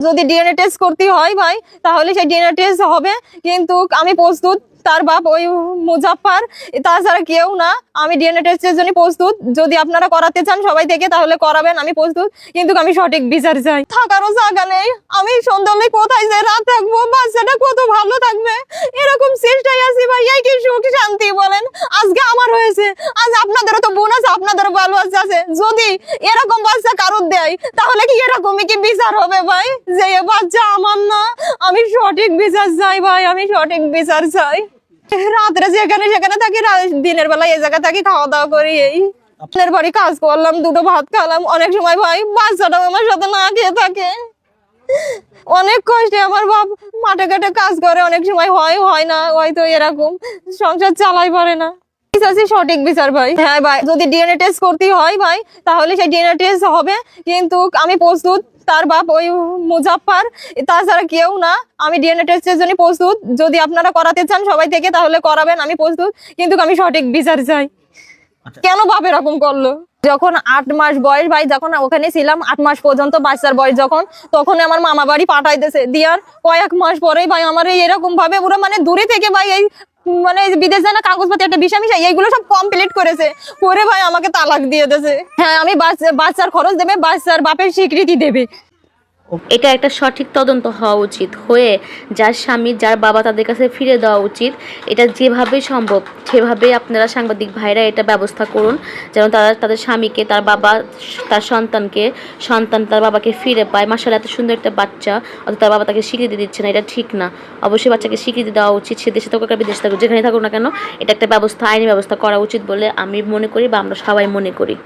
যদি DNA test করতে হয় ভাই তাহলে সেই ডিএনএ টেস্ট হবে, কিন্তু আমি প্রস্তুত। তার বাপ ওই মুজাফফর, তাছাড়া কেউ না। আমি ডিএনএ টেস্টের জন্য প্রস্তুত। যদি আপনারা করাতে চান সবাই থেকে তাহলে করাবেন, আমি প্রস্তুত, কিন্তু আমি সঠিক বিচার চাই। থাকারও জায়গা নেই, আমি সন্ধ্যাবেলা কোথায় যে রাত থাকবো, বাচ্চাটা কত ভালো থাকবে এরকম চেষ্টায় আছি ভাই। এই কি সুখ শান্তি বলেন, আজকে আমার হয়েছে, আজ আপনাদেরও তো বোন আছে, আপনাদেরও ভালো আছে। যদি এরকম বাচ্চা কারোর দেয় তাহলে কি এরকমই কি বিচার হবে ভাই, যে এ বাচ্চা আমার না? আমি সঠিক বিচার চাই ভাই, আমি সঠিক বিচার চাই। রাত্রে যেখানে সেখানে থাকি, দিনের বেলায় এই জায়গায় থাকি, খাওয়া দাওয়া করি। এই আপনার বাড়ি কাজ করলাম, দুটো ভাত খেলাম। অনেক সময় ভাই বাচ্চাটা আমার সাথে না খেয়ে থাকে, অনেক কষ্টে আমার বাপ মাঠে ঘাটে কাজ করে। অনেক সময় হয় না, হয়তো এরকম সংসার চালাই পারে না। সঠিক বিচার ভাই। হ্যাঁ ভাই, যদি ডিএনএ টেস্ট করতে হয় ভাই তাহলে সেই ডিএনএ টেস্ট হবে, কিন্তু আমি প্রস্তুত। তার বাপ ওই মুজাফফর, তাছাড়া কেউ না। আমি ডিএনএ টেস্টের জন্য প্রস্তুত। যদি আপনারা করাতে চান সবাই থেকে তাহলে করাবেন, আমি প্রস্তুত, কিন্তু আমি সঠিক বিচার চাই। কেন বাপ এরকম করলো? যখন 8 মাস বয়স ভাই, যখন ওখানে ছিলাম 8 মাস পর্যন্ত বাচ্চার বয়স যখন, তখন আমার মামা বাড়ি পাঠাইতেছে। দিয়ার কয়েক মাস পরেই ভাই আমার এরকম ভাবে ওরা মানে দূরে থেকে ভাই এই মানে বিদেশ যায় না, কাগজপত্র একটা বিষয় এইগুলো সব কমপ্লিট করেছে, করে ভাই আমাকে তালাক দিয়ে দিয়েছে। হ্যাঁ, আমি বাচ্চার খরচ দেবে, বাচ্চার বাপের স্বীকৃতি দেবে। এটা একটা সঠিক তদন্ত হওয়া উচিত, হয়ে যার স্বামী যার বাবা তাদের কাছে ফিরে দেওয়া উচিত। এটা যেভাবে সম্ভব সেভাবে আপনারা সাংবাদিক ভাইরা এটা ব্যবস্থা করুন, যেন তারা তাদের স্বামীকে, তার বাবা তার সন্তানকে, সন্তান তার বাবাকে ফিরে পায়। মাশাআল্লাহ, এত সুন্দর একটা বাচ্চা, অথচ তার বাবা তাকে স্বীকৃতি দিচ্ছে না, এটা ঠিক না। অবশ্যই বাচ্চাকে স্বীকৃতি দেওয়া উচিত, সে দেশে থাকুক আর বিদেশে থাকুক, যেখানে থাকুক না কেন, এটা একটা ব্যবস্থা, আইনি ব্যবস্থা করা উচিত বলে আমি মনে করি, বা আমরা সবাই মনে করি।